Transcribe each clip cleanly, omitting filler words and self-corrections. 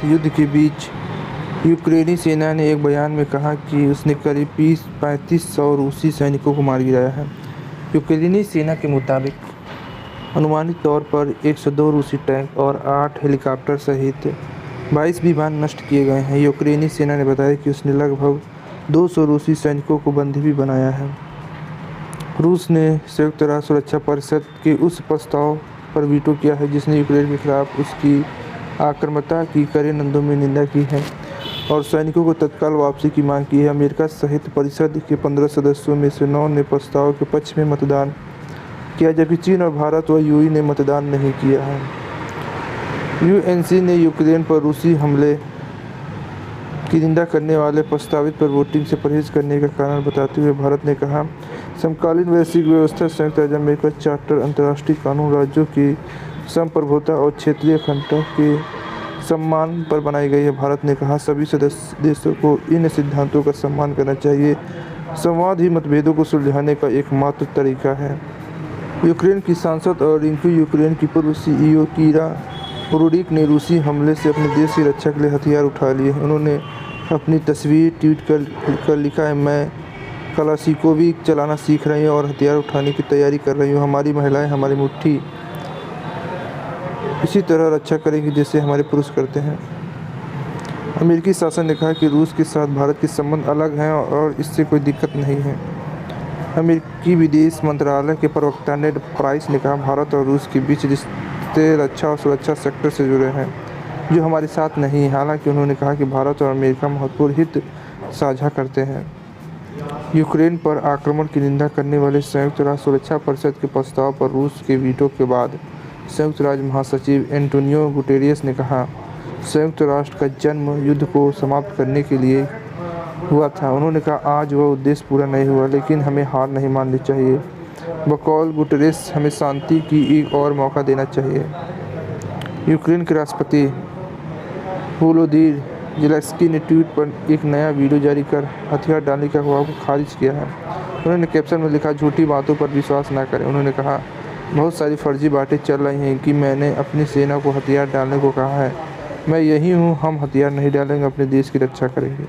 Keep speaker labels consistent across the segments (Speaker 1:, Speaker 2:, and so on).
Speaker 1: युद्ध के बीच यूक्रेनी सेना ने एक बयान में कहा कि उसने करीब 3500 रूसी सैनिकों को मार गिराया है। यूक्रेनी सेना के मुताबिक अनुमानित तौर पर 102 रूसी टैंक और 8 हेलीकॉप्टर सहित 22 विमान नष्ट किए गए हैं। यूक्रेनी सेना ने बताया कि उसने लगभग 200 रूसी सैनिकों को बंदी भी बनाया है। रूस ने संयुक्त राष्ट्र सुरक्षा परिषद के उस प्रस्ताव पर वीटो किया है जिसने यूक्रेन के खिलाफ उसकी आक्रामकता की कड़े शब्दों में निंदा की है और सैनिकों को तत्काल वापसी की मांग की है। अमेरिका सहित परिषद के 15 सदस्यों में से 9 ने प्रस्ताव के पक्ष में मतदान किया, जबकि चीन और भारत व यूएई ने मतदान नहीं किया है। यूएनसी ने यूक्रेन पर रूसी हमले की निंदा करने वाले प्रस्तावित पर वोटिंग से परहेज करने का कारण बताते हुए भारत ने कहा, समकालीन वैश्विक व्यवस्था संयुक्त राज्य अमेरिका चार्टर अंतर्राष्ट्रीय कानून राज्यों की संप्रभुता और क्षेत्रीय अखंडता के सम्मान पर बनाई गई है। भारत ने कहा, सभी सदस्य देशों को इन सिद्धांतों का सम्मान करना चाहिए। संवाद ही मतभेदों को सुलझाने का एकमात्र तरीका है। यूक्रेन की सांसद और रिंकू यूक्रेन की पूर्व सीईओ कीरा रुडिक ने रूसी हमले से अपने देश की रक्षा के लिए हथियार उठा लिए हैं। उन्होंने अपनी तस्वीर ट्वीट कर लिखा है, मैं कलाशिकोविक चलाना सीख रही हूँ और हथियार उठाने की तैयारी कर रही हूँ। हमारी महिलाएं हमारी मुट्ठी इसी तरह रक्षा करेंगी जैसे हमारे पुरुष करते हैं। अमेरिकी शासन ने कहा कि रूस के साथ भारत के संबंध अलग हैं और इससे कोई दिक्कत नहीं है। अमेरिकी विदेश मंत्रालय के प्रवक्ता नेड प्राइस ने कहा, भारत और रूस के बीच रिश्ते रक्षा और सुरक्षा सेक्टर से जुड़े हैं जो हमारे साथ नहीं है। हालांकि उन्होंने कहा कि भारत और अमेरिका महत्वपूर्ण हित साझा करते हैं। यूक्रेन पर आक्रमण की निंदा करने वाले संयुक्त राष्ट्र सुरक्षा परिषद के प्रस्ताव पर रूस के वीटो के बाद संयुक्त राष्ट्र महासचिव एंटोनियो गुटेरेस ने कहा, संयुक्त राष्ट्र का जन्म युद्ध को समाप्त करने के लिए हुआ था। उन्होंने कहा, आज वह उद्देश्य पूरा नहीं हुआ, लेकिन हमें हार नहीं माननी चाहिए। बकौल गुटेरेस, हमें शांति की एक और मौका देना चाहिए। यूक्रेन के राष्ट्रपति वोलोदिमीर ज़ेलेंस्की ने ट्वीट पर एक नया वीडियो जारी कर हथियार डालने के अफवाह को खारिज किया है। उन्होंने कैप्शन में लिखा, झूठी बातों पर विश्वास न करें। उन्होंने कहा, बहुत सारी फर्जी बातें चल रही हैं कि मैंने अपनी सेना को हथियार डालने को कहा है। मैं यही हूँ, हम हथियार नहीं डालेंगे, अपने देश की रक्षा करेंगे।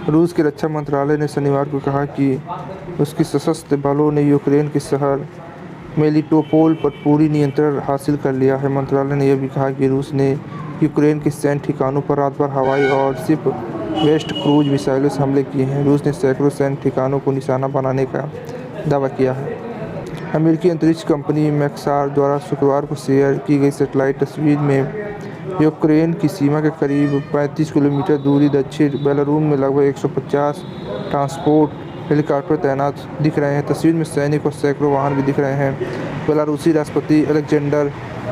Speaker 1: रूस के रक्षा मंत्रालय ने शनिवार को कहा कि उसके सशस्त्र बलों ने यूक्रेन के शहर मेलिटोपोल पर पूरी नियंत्रण हासिल कर लिया है। मंत्रालय ने यह भी कहा कि रूस ने यूक्रेन के सैन्य ठिकानों पर रात भर हवाई और शिप वेस्ट क्रूज मिसाइलों से हमले किए हैं। रूस ने सैकड़ों सैन्य ठिकानों को निशाना बनाने का दावा किया है। अमेरिकी अंतरिक्ष कंपनी मैक्सार द्वारा शुक्रवार को शेयर की गई सैटेलाइट तस्वीर में यूक्रेन की सीमा के करीब 35 किलोमीटर दूरी दक्षिण बेलारूस में लगभग 150 ट्रांसपोर्ट हेलीकॉप्टर तैनात दिख रहे हैं। तस्वीर में सैनिक और सैकड़ों वाहन भी दिख रहे हैं। बेलारूसी राष्ट्रपति अलेक्जेंडर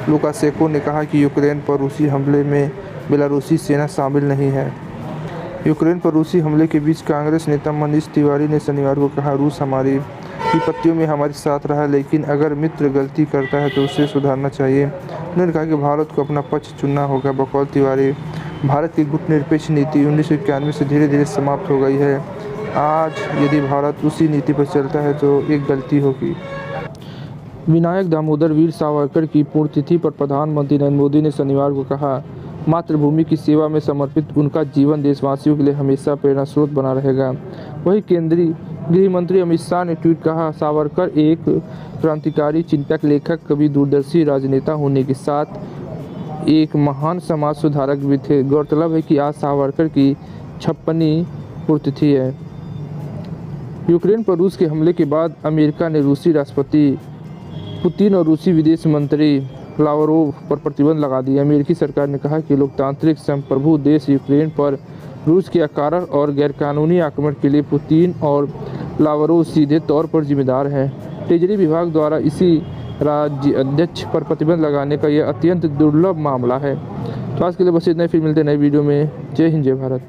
Speaker 1: लुकाशेंको ने कहा कि यूक्रेन पर रूसी हमले में बेलारूसी सेना शामिल नहीं है। यूक्रेन पर रूसी हमले के बीच कांग्रेस नेता मनीष तिवारी ने शनिवार को कहा, रूस हमारी विपत्तियों में हमारे साथ रहा, लेकिन अगर मित्र गलती करता है तो उसे सुधारना चाहिए। उन्होंने कहा कि भारत को अपना पक्ष चुनना होगा। बकौल तिवारी, भारत की गुटनिरपेक्ष नीति 1991 से धीरे धीरे समाप्त हो गई है। आज यदि भारत उसी नीति पर चलता है तो एक गलती होगी। विनायक दामोदर वीर सावरकर की पुण्यतिथि पर प्रधानमंत्री नरेंद्र मोदी ने शनिवार को कहा, मातृभूमि की सेवा में समर्पित उनका जीवन देशवासियों के लिए हमेशा प्रेरणा स्रोत बना रहेगा। वहीं केंद्रीय गृह मंत्री अमित शाह ने ट्वीट कहा, सावरकर एक क्रांतिकारी चिंतक, लेखक, कवि, दूरदर्शी राजनेता होने के साथ एक महान समाज सुधारक भी थे। गौरतलब है कि आज सावरकर की 56वीं पुण्यतिथि है। यूक्रेन पर रूस के हमले के बाद अमेरिका ने रूसी राष्ट्रपति पुतिन और रूसी विदेश मंत्री लावरोव पर प्रतिबंध लगा दिया। अमेरिकी सरकार ने कहा कि लोकतांत्रिक संप्रभु देश यूक्रेन पर रूस के अकारण और गैरकानूनी आक्रमण के लिए पुतिन और लावरोव सीधे तौर पर जिम्मेदार हैं। ट्रेजरी विभाग द्वारा इसी राज्य अध्यक्ष पर प्रतिबंध लगाने का यह अत्यंत दुर्लभ मामला है। तो आज के लिए बस इतना ही, फिर मिलते हैं नए वीडियो में। जय हिंद, जय भारत।